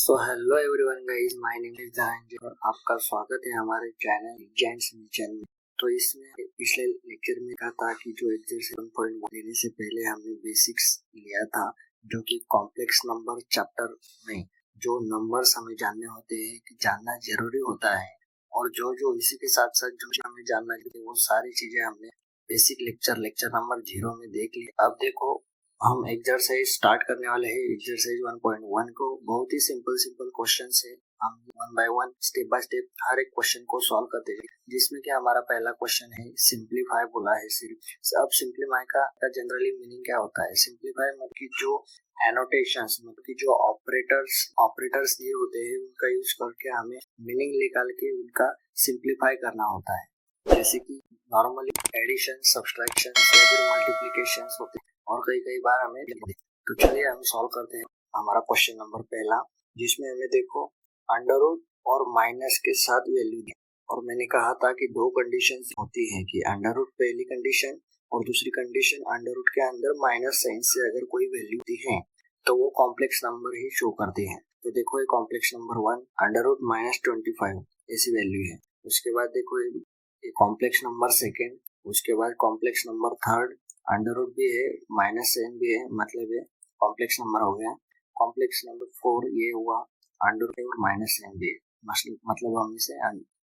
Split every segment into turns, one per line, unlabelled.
So hello everyone guys, my name is Dhananjay और आपका स्वागत है हमारे चैनल जेंट्स मिशन में। तो इसमें पिछले लेक्चर में कहा था कि जो एक्सरसाइज 1.1 लेने से पहले हमने बेसिक्स लिया था, जो कि कॉम्प्लेक्स नंबर चैप्टर में जो नंबर्स हमें जानने होते हैं कि जानना जरूरी होता है, और जो जो इसी के साथ साथ जो हमें जानना चाहिए वो सारी चीजें हमने बेसिक लेक्चर नंबर 0 में देख ली। अब देखो हम एक्सरसाइज स्टार्ट करने वाले हैं एक्सरसाइज 1.1 को। बहुत ही सिंपल क्वेश्चन है। हम one by one step by step हर एक क्वेश्चन को सॉल्व करते हैं, जिसमें कि हमारा पहला क्वेश्चन है सिंप्लीफाई बोला है सिर्फ। अब सिंप्लीफाई का जनरली मीनिंग क्या होता है? सिंप्लीफाई मतलब कि जो एनोटेशंस मतलब कि जो ऑपरेटर्स दिए होते हैं उनका यूज करके हमें मीनिंग निकाल के उनका सिंप्लीफाई करना होता है। जैसे कि नॉर्मली एडिशन, सब्सट्रैक्शन या फिर मल्टीप्लिकेशन होते हैं और कई बार हमें। तो चलिए हम सॉल्व करते हैं हमारा क्वेश्चन नंबर पहला, जिसमें हमें देखो अंडर रूट और माइनस के साथ वैल्यू दी, और मैंने कहा था कि दो कंडीशन होती है कि अंडर रूट पहली कंडीशन और दूसरी कंडीशन अंडर रूट के अंदर माइनस साइन से अगर कोई वैल्यू दी है तो वो कॉम्प्लेक्स नंबर ही शो करते हैं। तो देखो ये कॉम्प्लेक्स नंबर 1 अंडर रूट -25 ऐसी वैल्यू है। उसके बाद देखो ये कॉम्प्लेक्स नंबर सेकेंड, उसके बाद complex number third under root भी है, माइनस साइन भी है, मतलब ये कॉम्प्लेक्स नंबर हो गया। कॉम्प्लेक्स नंबर 4 ये हुआ अंडर रूट और माइनस साइन भी है, मतलब हम इसे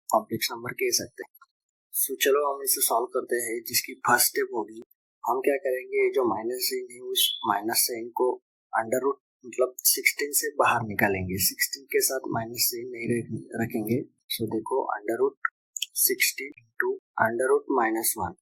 कॉम्प्लेक्स नंबर कह सकते हैं। सो चलो हम इसे सॉल्व करते हैं, जिसकी फर्स्ट स्टेप होगी हम क्या करेंगे, जो माइनस साइन है उस माइनस साइन को अंडर रूट मतलब 16 से बाहर निकालेंगे। 16 के साथ माइनस साइन नहीं रखेंगे। सो देखो under root 16 into under root -1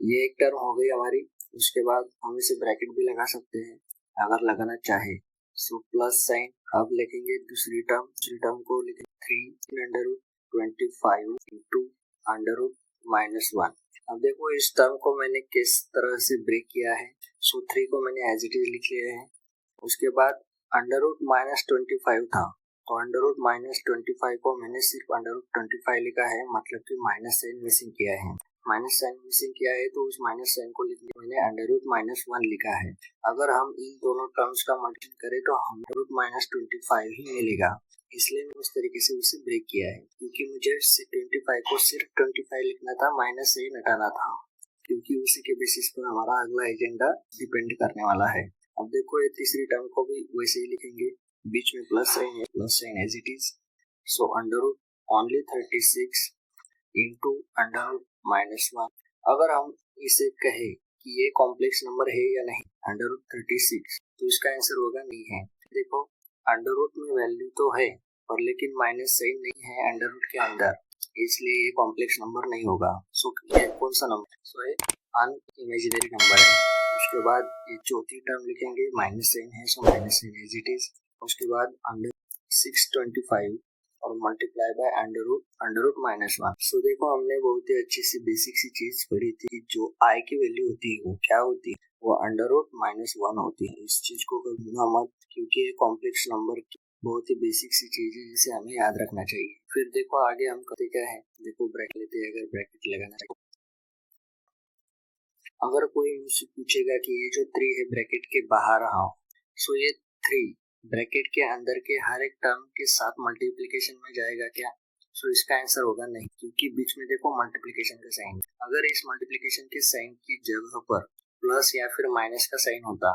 ये एक टर्म हो गई हमारी। उसके बाद हम इसे ब्रैकेट भी लगा सकते हैं अगर लगाना चाहे। सो प्लस साइन अब लिखेंगे दूसरी टर्म को लिखेंगे 3 under root 25 into under root -1। अब देखो इस टर्म को मैंने किस तरह से ब्रेक किया है। सो 3 को मैंने एज इट इज लिख लिया है। उसके बाद अंडर रूट -25 था, तो अंडर रूट -25 को मैंने सिर्फ अंडर रूट 25 लिखा है, मतलब कि माइनस साइन मिसिंग किया है। माइनस साइन मिसिंग किया है तो उस माइनस साइन को लिखने मैंने अंडर रूट -1 लिखा है। अगर हम इन दोनों टर्म्स का मल्टीप्लाई करें तो अंडर रूट -25 ही मिलेगा, इसलिए मैं उस तरीके से उसे ब्रेक किया है, क्योंकि मुझे 25 को सिर्फ 25 लिखना था, माइनस साइन हटाना था, क्योंकि उसी के बेसिस पर हमारा अगला एजेंडा डिपेंड करने वाला है। अब देखो ये तीसरी टर्म को भी वैसे ही लिखेंगे, बीच में प्लस साइन है, plus sign as it is. So under root only 36 into under root -1। अगर हम इसे कहे कि ये कॉम्प्लेक्स नंबर है या नहीं अंडर रूट 36, तो इसका आंसर होगा नहीं है। देखो अंडर रूट में वैल्यू तो है पर लेकिन माइनस साइन नहीं है अंडर रूट के अंदर, इसलिए ये कॉम्प्लेक्स नंबर नहीं होगा। सो ये कौन सा नंबर? सो ये अनइमेजिनरी नंबर है। उसके बाद ये चौथी टर्म लिखेंगे, माइनस साइन है so minus sign as it is. उसके बाद अंडर 625 और multiply by under root -1। So देखो हमने बहुत ही अच्छी सी बेसिक सी चीज पढ़ी थी, जो आई की वैल्यू होती है वो क्या होती है, वो अंडर रूट -1 होती है। इस चीज को भूलना मत, क्योंकि ये कॉम्प्लेक्स नंबर की बहुत ही बेसिक सी चीज है जिसे हमें याद रखना चाहिए। फिर देखो आगे हम करते क्या है, देखो ब्रैकेट लेते हैं। अगर ब्रैकेट लगाना चाहिए, अगर कोई मुझसे पूछेगा कि ये जो 3 है ब्रैकेट के बाहर आओ, सो ये 3 ब्रैकेट के अंदर के हर एक टर्म के साथ मल्टीप्लिकेशन में जाएगा क्या? सो इसका आंसर होगा नहीं, क्योंकि बीच में देखो मल्टीप्लिकेशन का साइन। अगर इस मल्टीप्लिकेशन के साइन की जगह पर प्लस या फिर माइनस का साइन होता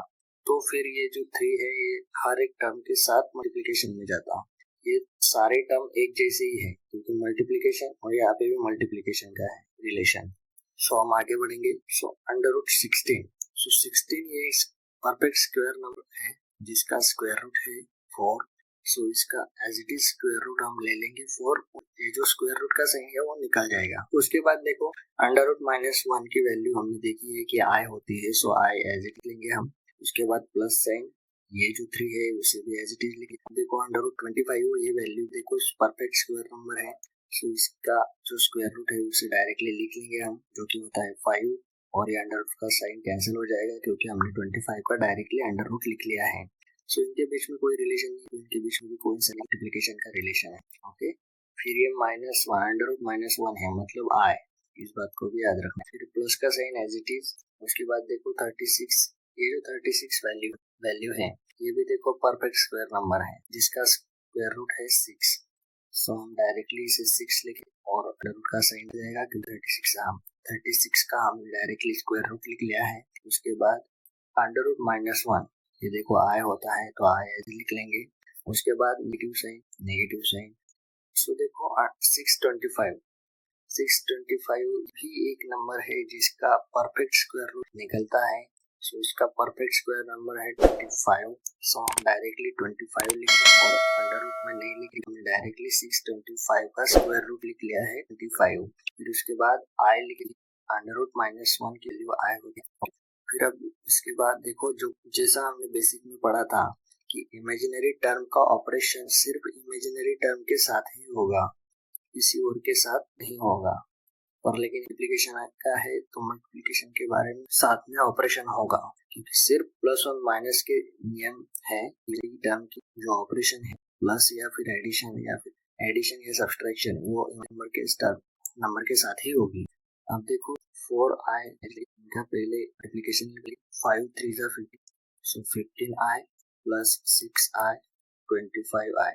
तो फिर ये जो 3 है ये हर एक टर्म के साथ मल्टीप्लिकेशन में जाता। ये सारे टर्म एक जैसे ही है, क्योंकि मल्टीप्लिकेशन और यहाँ पे भी मल्टीप्लिकेशन का है रिलेशन। सो हम आगे बढ़ेंगे। सो अंडर रूट 16, सो 16 ये परफेक्ट स्क्वायर नंबर है जिसका स्क्वायर रूट है 4। सो इसका as it is square root हम ले लेंगे 4, ये जो स्क्वायर रूट का साइन है वो निकल जाएगा। उसके बाद देखो अंडर रूट -1 की वैल्यू हमने देखी है कि आई होती है, सो आई एज इट लेंगे हम। उसके बाद प्लस साइन, ये जो 3 है उसे भी एज इट इज लिखेंगे। देखो अंडर रूट 25 हो, ये वैल्यू देखो परफेक्ट स्क्वायर नंबर है, सो इसका जो स्क्वायर रूट है उसे डायरेक्टली लिख लेंगे हम, जो कि होता है 5, और ये अंडर रूट का साइन कैंसिल हो जाएगा क्योंकि हमने 25 का डायरेक्टली अंडर रूट लिख लिया है। सो इनके बीच में कोई रिलेशन नहीं, इनके बीच में भी कोई मल्टीप्लिकेशन का रिलेशन है। ओके, फिर ये -1 अंडर रूट -1 है, मतलब आई, इस बात को भी याद रखना। फिर प्लस का साइन एज इट इज। उसके बाद देखो 36, ये जो 36 वैल्यू है ये भी देखो परफेक्ट स्क्वायर नंबर है जिसका स्क्वायर रूट है 6, सो हम डायरेक्टली इसे 6 लिखे और अंडर रूट का साइन जाएगा क्योंकि 36 का हमने डायरेक्टली स्क्वायर रूट लिख लिया है। उसके बाद अंडर रूट -1, ये देखो आई होता है तो आई ऐसे लिख लेंगे। उसके बाद नेगेटिव साइन। सो देखो 625 भी एक नंबर है जिसका परफेक्ट स्क्वायर रूट निकलता है। सो इसका परफेक्ट स्क्वायर नंबर है 25। सो हम डायरेक्टली 25 लिखे और अंडर रूट में नहीं लिखे, हमने डायरेक्टली 625 का स्क्वायर रूट लिख लिया है 25। फिर उसके बाद आई लिखे, अंडर रूट -1 के लिए आई हो गया। फिर अब इसके बाद देखो जो जैसा हमने बेसिक में पढ़ा था कि इमेजिनरी टर्म का ऑपरेशन सिर्फ इमेजिनरी टर्म के साथ ही होगा, किसी और के साथ नहीं होगा। और लेकिन मल्टीप्लिकेशन का है तो मल्टीप्लिकेशन के बारे में साथ में ऑपरेशन होगा, क्योंकि सिर्फ प्लस और माइनस के नियम है। टर्म की जो ऑपरेशन है प्लस या फिर एडिशन या सब्सट्रैक्शन वो नंबर के साथ ही होगी। अब देखो 4i का पहले एप्लीकेशन 5 3 15, सो 15i प्लस 6i 25i।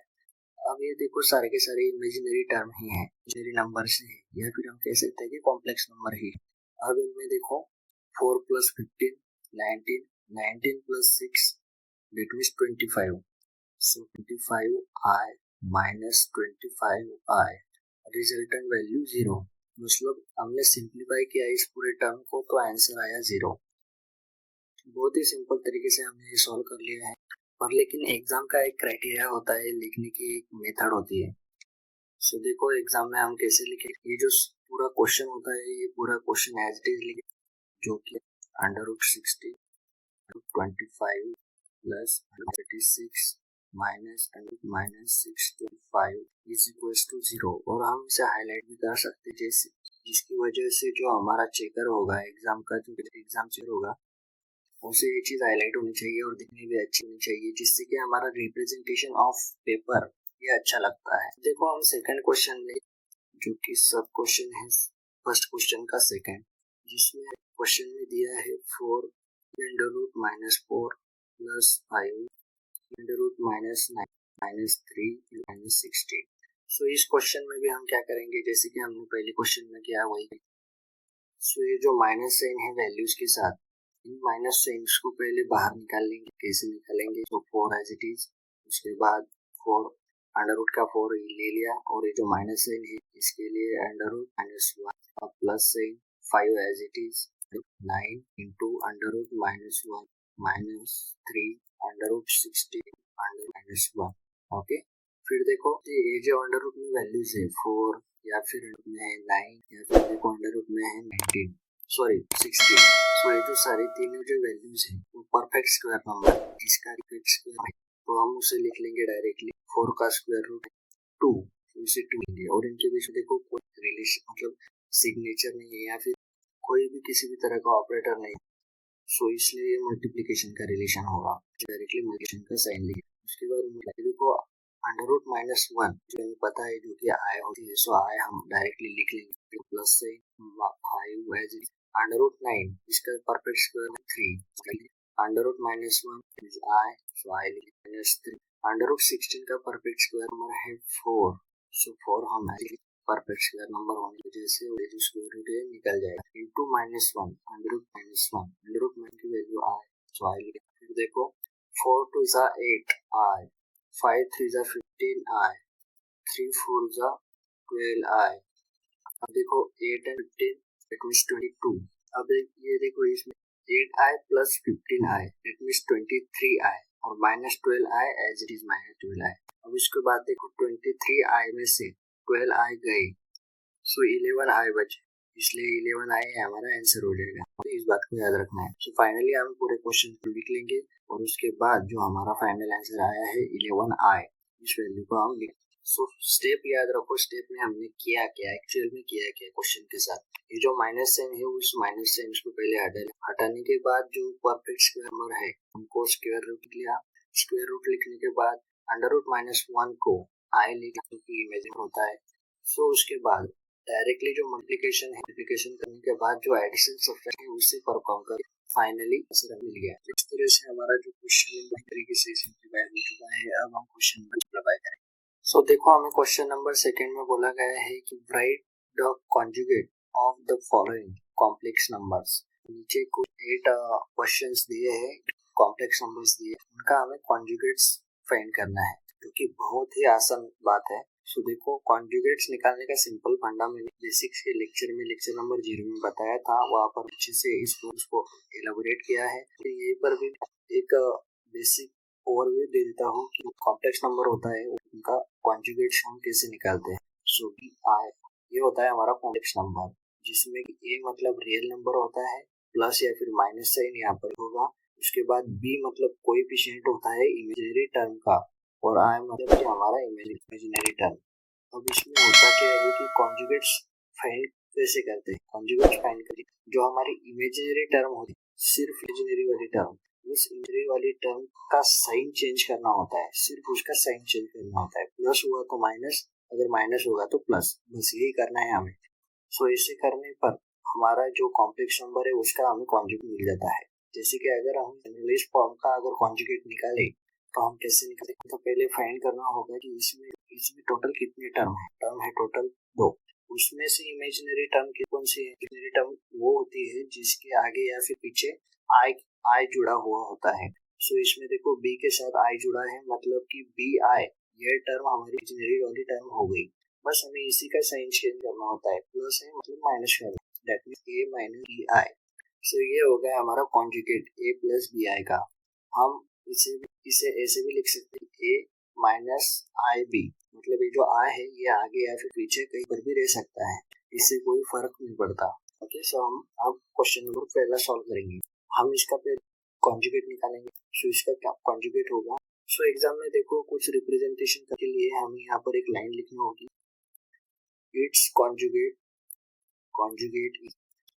अब ये देखो सारे के सारे इमेजिनरी टर्म ही हैं, इमेजिनरी नंबर से है, या फिर हम कह सकते हैं कि कॉम्प्लेक्स नंबर ही। अब इनमें देखो 4 + 15 19, 19 + 6 that means 25, so 25i minus 25i, resultant value 0। मतलब हमने सिंप्लीफाई किया इस पूरे टर्म को तो आंसर आया 0। बहुत ही सिंपल तरीके से हमने ये सॉल्व कर लिया है। पर लेकिन एग्जाम का एक क्राइटेरिया होता है, लिखने की एक मेथड होती है। सो देखो एग्जाम में हम कैसे लिखे, ये जो पूरा क्वेश्चन होता है ये पूरा क्वेश्चन एज इट इज लिखे, जो कि √60 √25 प्लस 36 माइनस -625 इज इक्वल्स टू 0। और हम इसे हाईलाइट भी कर सकते हैं, जैसे जिसकी वजह से जो हमारा चेकर होगा एग्जाम का, जो एग्जाम चेकर होगा उसे ये चीज हाईलाइट होनी चाहिए और दिखने भी अच्छी होनी चाहिए, जिससे कि हमारा रिप्रेजेंटेशन ऑफ पेपर ये अच्छा लगता है। देखो हम सेकंड क्वेश्चन ले, जो कि सब क्वेश्चन है फर्स्ट क्वेश्चन का सेकंड, जिसमें क्वेश्चन में दिया है 4 √-4 + 5 √-9 -3 -16। सो इस क्वेश्चन में भी हम क्या करेंगे, जैसे कि हमने पहले क्वेश्चन में किया वही। सो ये जो माइनस साइन है वैल्यूज के साथ, इन माइनस साइंस को पहले बाहर निकाल लेंगे। कैसे निकालेंगे, तो 4 एज इट इज, उसके बाद 4 अंडर रूट का 4 ले लिया, और ये जो माइनस साइन है इसके लिए अंडर रूट -1 और plus sign 5 as it is, 9 into under root -1 -3 under root 16 under -1। Okay, फिर देखो ये जो अंडर रूट में वैल्यूज है 4 या फिर में है 9 या फिर देखो अंडर रूट में है 16। सो ये जो सारी तीनों जो वैल्यूज है वो परफेक्ट स्क्वायर नंबर, इसका परफेक्ट स्क्वायर है तो हम उसे लिख लेंगे डायरेक्टली 4 का स्क्वायर रूट 2, तो इसे 2 लेंगे। और इनके बीच में देखो कोई रिलेशन मतलब सिग्नेचर नहीं है या फिर कोई भी किसी भी तरह का ऑपरेटर नहीं, सो इसलिए मल्टीप्लिकेशन का रिलेशन होगा, डायरेक्टली मल्टीप्लिकेशन का साइन लिखे। उसके बाद देखो अंडर रूट -1 जो हमें पता है जो कि आई होती है, सो आई हम डायरेक्टली लिख लेंगे प्लस से 5 एज अंडर रूट 9, इसका perfect square 3 under root -1 is I, so I -3 under root 16 का परफेक्ट स्क्वायर नंबर है 4, सो 4 हम परफेक्ट स्क्वायर नंबर होने की वजह से जो स्क्वायर रूट है निकल जाएगा, इनटू -1 अंडर रूट 9 की वैल्यू आई, सो आई लिख। फिर देखो 4 2 is 8 I, 5 3 is 15 I, 3 4 is 12 आई। अब देखो 8 and 15 that means 22। अब ये देखो इसमें 8i plus 15i that means 23i और -12i as it is -12i। अब इसके बाद देखो 23i में से 12i गए, सो 11i बचे, इसलिए 11i हमारा आंसर हो जाएगा। तो इस बात को याद रखना है। सो फाइनली हम पूरे क्वेश्चन को लिख लेंगे और उसके बाद जो हमारा फाइनल आंसर आया है 11i, इस वैल्यू को हम लिख। सो स्टेप याद रखो, स्टेप में हमने किया क्या, एक्चुअल में किया क्या क्वेश्चन के साथ। ये जो माइनस साइन है उस माइनस साइन को पहले हटाने के बाद जो परफेक्ट स्क्वायर नंबर है उनको स्क्वायर रूट लिया। स्क्वायर रूट लिखने के बाद अंडर रूट -1 को आई लिखा जो कि इमेजिन होता है। सो उसके बाद डायरेक्टली जो मल्टीप्लिकेशन करने के बाद जो एडिशन सब्ट्रैक्शन है उससे परफॉर्म कर फाइनली आंसर मिल गया। इस तरह से हमारा जो क्वेश्चन तरीके से सिंप्लीफाई हो चुका है। अब हम क्वेश्चन नंबर अप्लाई करेंगे। सो देखो हमें क्वेश्चन नंबर सेकंड में बोला गया है कि right the conjugate of the following complex numbers. नीचे कुछ 8 क्वेश्चंस दिए हैं, कॉम्प्लेक्स नंबर्स दिए, उनका हमें कॉन्जुगेट्स फाइंड करना है, जो कि बहुत ही आसान बात है। सो देखो कॉन्जुगेट्स निकालने का सिंपल फंडा मैंने बेसिक्स के लेक्चर नंबर 0 में बताया था, वहाँ पर अच्छे से इस रूल्स को एलाबोरेट किया है। यहीं पर भी एक बेसिक ओवरव्यू दे देता हूँ कि कॉम्प्लेक्स नंबर होता है उनका कॉन्जुगेट्स हम कैसे निकालते हैं। सो बी आई ये होता है हमारा कॉम्प्लेक्स नंबर, जिसमें कि ए मतलब रियल नंबर होता है, प्लस या फिर माइनस साइन यहाँ पर होगा। उसके बाद बी मतलब कोएफिशिएंट होता है इमेजिनरी टर्म का, और आई मतलब कि हमारा इमेजिनरी टर्म। अब इसमें होता क्या है कि कॉन्जुगेट्स फाइंड कैसे करते हैं। कॉन्जुगेट्स फाइंड करें जो हमारी इमेजिनरी टर्म होती है, सिर्फ इमेजिनरी वाली टर्म, उस इमेजिनरी वाली टर्म का साइन चेंज करना होता है, सिर्फ उसका साइन चेंज करना होता है। प्लस हुआ तो माइनस, अगर माइनस होगा तो प्लस, बस यही करना है हमें। सो ऐसे करने पर हमारा जो कॉम्प्लेक्स नंबर है उसका हमें कॉन्जुगेट मिल जाता है। जैसे कि अगर हम जनरलाइज्ड फॉर्म का अगर कॉन्जुगेट निकाले तो हम कैसे निकालें, तो पहले फाइंड करना होगा कि इसमें टोटल कितने टर्म है टोटल 2। उसमें से इमेजिनरी टर्म कौन सी है, इमेजिनरी टर्म वो होती है जिसके आगे या फिर पीछे आई जुड़ा हुआ होता है। सो इसमें देखो बी के साथ आई जुड़ा है, मतलब कि बी आई, ये टर्म हमारी इमेजिनरी वाली टर्म हो गई। बस हमें इसी का साइन चेंज करना होता है, प्लस है मतलब माइनस करना, that means A minus B I. So ये हो गया हमारा conjugate A plus B I का। हम इसे ऐसे भी लिख सकते हैं, ए माइनस आई बी, मतलब ये जो आई है ये आगे या फिर पीछे कहीं पर भी रह सकता है, इससे कोई फर्क नहीं पड़ता। ओके, सो हम अब क्वेश्चन नंबर पहला सॉल्व करेंगे। हम इसका फिर कॉन्जुगेट निकालेंगे। सो इसका क्या कॉन्जुगेट होगा। सो एग्जाम में देखो कुछ रिप्रेजेंटेशन के लिए हमें यहाँ पर एक लाइन लिखनी होगी, इट्स कॉन्जुगेट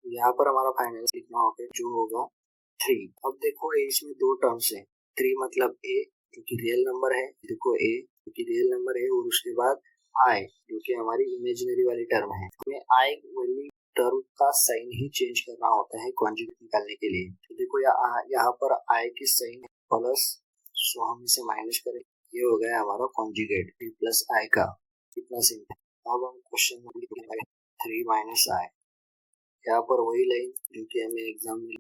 यहाँ पर हमारा फाइनल लिखना होगा जो होगा 3। अब देखो इसमें दो टर्म्स है, 3 मतलब ए जो कि रियल नंबर है, देखो ए जो कि रियल नंबर है, और उसके बाद आई जो कि हमारी इमेजिनरी वाली टर्म है। हमें आई वाली टर्म का साइन ही चेंज करना होता है कॉन्जुगेट निकालने के लिए। तो देखो यहाँ पर आई की साइन प्लस, सो हम इसे माइनस करें, ये हो गया हमारा कॉन्जुगेट प्लस आई का, कितना सिंपल। अब हम क्वेश्चन में लिखेंगे 3 माइनस आई, यहाँ पर वही लाइन जो कि हमें एग्जाम में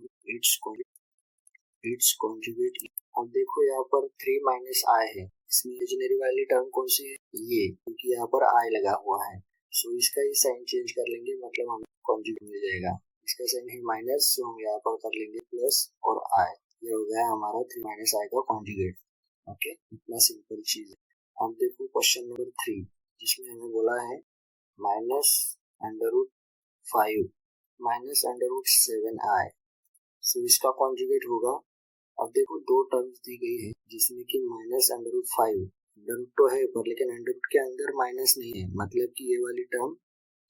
इट्स कॉन्जुगेट। अब देखो यहाँ पर 3 माइनस आई है, इसमें इमेजिनरी वाली टर्म कौन सी है, ये, क्योंकि यहाँ पर आई लगा हुआ है। सो इसका ही साइन चेंज कर लेंगे, मतलब हमें कॉन्जुगेट मिल जाएगा। इसका साइन है माइनस, सो हम यहाँ पर कर लेंगे प्लस और आई, ये हो गया हमारा 3 माइनस आई का कॉन्जुगेट। ओके, इतना सिंपल चीज है। अब देखो क्वेश्चन नंबर 3, जिसमें हमें बोला है minus under root 5 minus under root 7 I. So इसका कॉन्जुगेट होगा। अब देखो दो टर्म्स दी गई है, जिसमें कि minus under root 5, under root तो है पर लेकिन अंडर रूट के अंदर माइनस नहीं है, मतलब कि ये वाली टर्म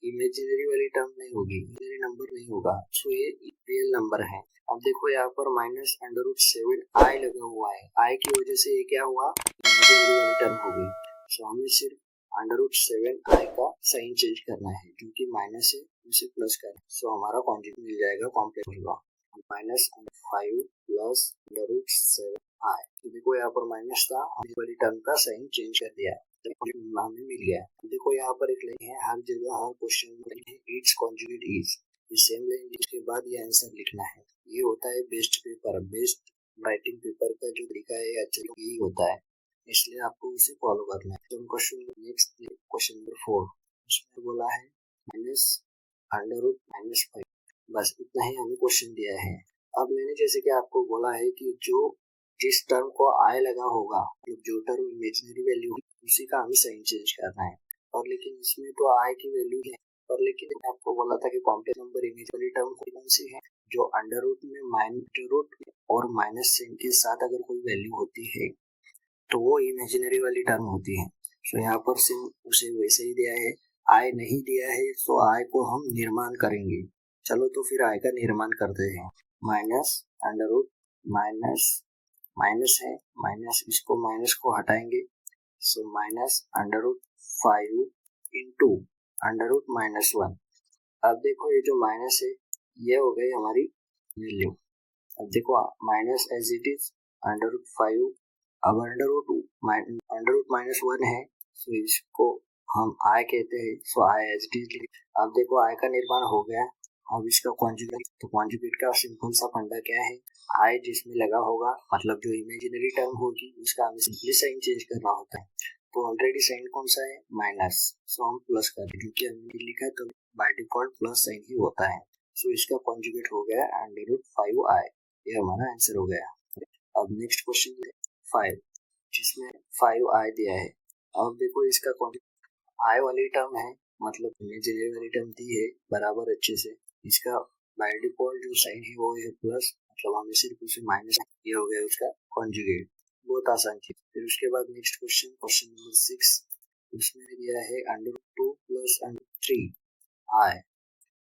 इमेजिनरी वाली टर्म नहीं होगी, इमेजिनरी नंबर नहीं होगा, सो ये रियल नंबर है। अब देखो यहाँ पर माइनस अंडर रूट 7 आई लगा हुआ है, आई की वजह से ये क्या हुआ, इमेजिनरी वाली टर्म हो गई। सो हमें सिर्फ अंडर रूट 7 आई का साइन चेंज करना है, क्योंकि माइनस है उसे प्लस करना, सो हमारा कॉन्जुगेट मिल जाएगा कॉम्प्लेक्स होगा माइनस 5 प्लस अंडर रूट 7 आई। तो देखो यहाँ पर माइनस था, हमने वाली टर्म का साइन चेंज कर दिया, हमें मिल गया। देखो यहाँ पर एक लाइन है, हर जगह हर क्वेश्चन में है इट्स कॉन्जुगेट इज, ये सेम लाइन जिसके बाद ये आंसर लिखना है। ये होता है best paper, best writing paper का जो तरीका है अच्छा यही होता है, इसलिए आपको इसे फॉलो करना है। तो क्वेश्चन नेक्स्ट क्वेश्चन नंबर 4, उसमें बोला है माइनस अंडर रूट माइनस 5, बस इतना ही हमें क्वेश्चन दिया है। अब मैंने जैसे कि आपको बोला है कि जिस टर्म को आई लगा होगा, जो टर्म इमेजिनरी वैल्यू उसी का हमें साइन चेंज करना है। और लेकिन इसमें तो आई की वैल्यू है, पर लेकिन मैंने आपको बोला था कि कॉम्प्लेक्स नंबर इमेजिनरी टर्म कौन सी है, जो अंडर रूट में माइनस रूट और माइनस साइन के साथ अगर कोई वैल्यू होती है तो वो इमेजिनरी वाली टर्म होती है। सो यहाँ पर सिर्फ उसे वैसे ही दिया है, आई नहीं दिया है, तो आई को हम निर्माण करेंगे। चलो तो फिर आई का निर्माण करते हैं। Minus under root minus minus है, माइनस इसको माइनस को हटाएंगे, so minus under root 5 into under root minus 1। अब देखो ये जो माइनस है ये हो गई हमारी वैल्यू। अब देखो minus as it is under root 5, अब अंडर रूट माइनस 1 है, सो इसको हम आई कहते हैं। सो आई एज इट इज। अब देखो आई का निर्माण हो गया। अब इसका कॉन्जुगेट, तो कॉन्जुगेट का सिंपल सा फंडा क्या है, आई जिसमें लगा होगा मतलब जो इमेजिनरी टर्म होगी उसका हमें सिंपली साइन चेंज करना होता है। तो ऑलरेडी साइन कौन सा है, माइनस, सो हम प्लस कर दें क्योंकि हमने लिखा है तो बाय डिफॉल्ट प्लस साइन ही होता है। सो इसका कॉन्जुगेट हो गया √5i, ये हमारा आंसर हो गया। अब नेक्स्ट क्वेश्चन 5 जिसमें 5i दिया है। अब देखो इसका आई वाली टर्म है मतलब इमेजिनरी वाली टर्म दी है बराबर अच्छे से। इसका बाय डिफॉल्ट जो साइन है वो है प्लस, मतलब हमें सिर्फ उसे माइनस, ये हो गया उसका कॉन्जुगेट। बहुत आसान चीज। फिर उसके बाद नेक्स्ट क्वेश्चन नंबर 6, उसमें दिया है √2 + √3i।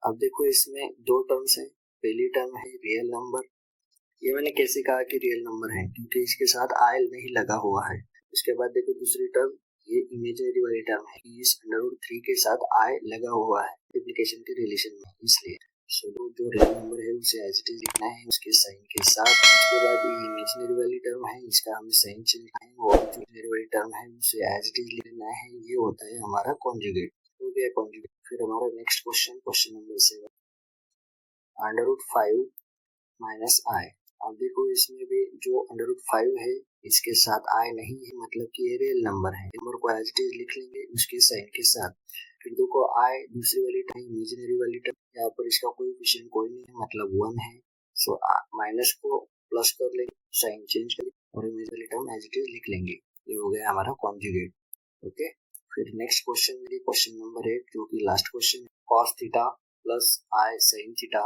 अब देखो इसमें दो टर्म्स है। पहली टर्म है रियल नंबर। ये मैंने कैसे कहा कि रियल नंबर है, क्योंकि इसके साथ आई नहीं लगा हुआ है। उसके बाद देखो दूसरी टर्म, ये इमेजिनरी वाली टर्म है, इस √3 के साथ आई लगा हुआ है मल्टीप्लिकेशन के रिलेशन में, इसलिए जो रियल नंबर है उसे एज इट इज लिखना है उसके साइन के साथ। उसके बाद ये इमेजिनरी वाली टर्म है, इसका हमें साइन लिखना है, और जो इमेजिनरी वाली टर्म है उसे एज इट इज लिखना है। ये होता है हमारा कॉन्जुगेट। हो गया कॉन्जुगेट। फिर हमारा नेक्स्ट क्वेश्चन नंबर 7, √5 - i। अब देखो इसमें भी जो √5 है इसके साथ आई नहीं है, मतलब कि ये रियल नंबर है। नंबर को एज इट इज लिख लेंगे उसके साइन के साथ। फिर देखो आई दूसरी वाली टर्म, इमेजिनरी वाली टर्म, यहाँ पर इसका कोई नहीं है मतलब 1 है। सो माइनस को प्लस कर लेंगे, साइन चेंज करेंगे और imaginary term as it is लिख लेंगे। ये हो गया हमारा कॉन्जुगेट। ओके। फिर नेक्स्ट क्वेश्चन नंबर 8 जो कि लास्ट क्वेश्चन है, cos theta + i sin theta.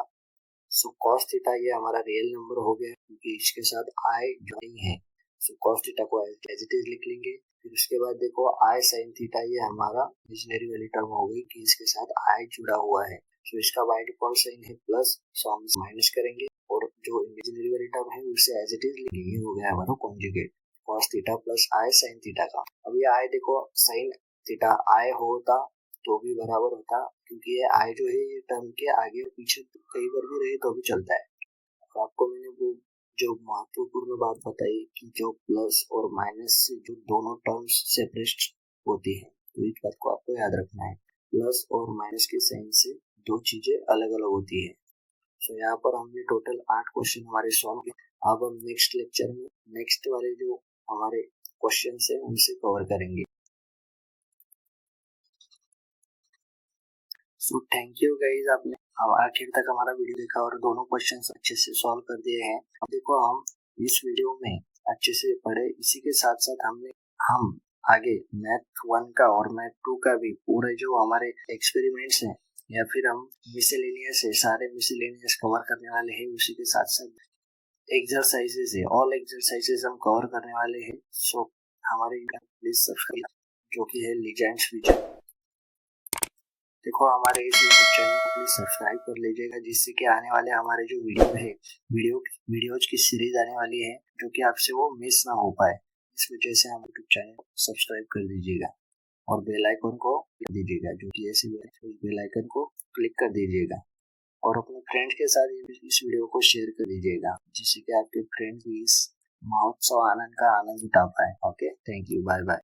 So cos theta ये हमारा रियल नंबर हो गया क्योंकि इसके साथ आई नहीं है। सो cos थीटा को एज इट इज लिख लेंगे। फिर उसके बाद देखो आई sin थीटा ये हमारा इमेजिनरी वाली टर्म हो गई कि इसके साथ आई जुड़ा हुआ है। सो इसका बाय डिफॉल्ट साइन है प्लस, सो हम माइनस करेंगे और जो इमेजिनरी वाली टर्म है उसे एज इट इज लिखेंगे। ये हो गया हमारा conjugate, cos theta + i sin theta का। अब ये आई देखो sin थीटा आई होता तो भी बराबर होता, क्योंकि ये आई जो है ये टर्म के आगे और पीछे कई बार भी रहे तो भी चलता है। तो आपको मैंने वो जो महत्वपूर्ण बात बताई कि जो प्लस और माइनस से जो दोनों टर्म्स सेपरेट होती है, तो इस बात को आपको याद रखना है। प्लस और माइनस के साइन से दो चीजें अलग अलग होती है। तो यहाँ पर हमने टोटल 8 क्वेश्चन हमारे सॉल्व किए। अब हम नेक्स्ट लेक्चर में नेक्स्ट वाले जो हमारे क्वेश्चन है उनसे कवर करेंगे। सो थैंक यू गाइज, आपने आखिर तक हमारा वीडियो देखा और दोनों क्वेश्चंस अच्छे से सॉल्व कर दिए हैं। अब देखो हम इस वीडियो में अच्छे से पढ़े, इसी के साथ साथ हम आगे मैथ 1 का और मैथ 2 का भी पूरे जो हमारे एक्सपेरिमेंट्स हैं या फिर हम मिसलेनियस है, सारे मिसलेनियस कवर करने वाले हैं। उसी के साथ साथ एक्सरसाइजेस है, ऑल एक्सरसाइजेस हम कवर करने वाले हैं। सो हमारे प्लीज सब्सक्राइब जो कि है लीजेंड्स विजन। देखो हमारे इस यूट्यूब चैनल को प्लीज सब्सक्राइब कर लीजिएगा, जिससे कि आने वाले हमारे जो वीडियोज की सीरीज आने वाली है जो कि आपसे वो मिस ना हो पाए, इस वजह से हम यूट्यूब चैनल को सब्सक्राइब कर दीजिएगा और बेल आइकन को क्लिक दीजिएगा, जो कि ऐसे बेल आइकन को क्लिक कर दीजिएगा और अपने फ्रेंड्स के साथ इस वीडियो को शेयर कर दीजिएगा, जिससे कि आपके फ्रेंड्स भी इस महोत्सव आनंद का आनंद उठा पाए। Okay, thank you, bye bye.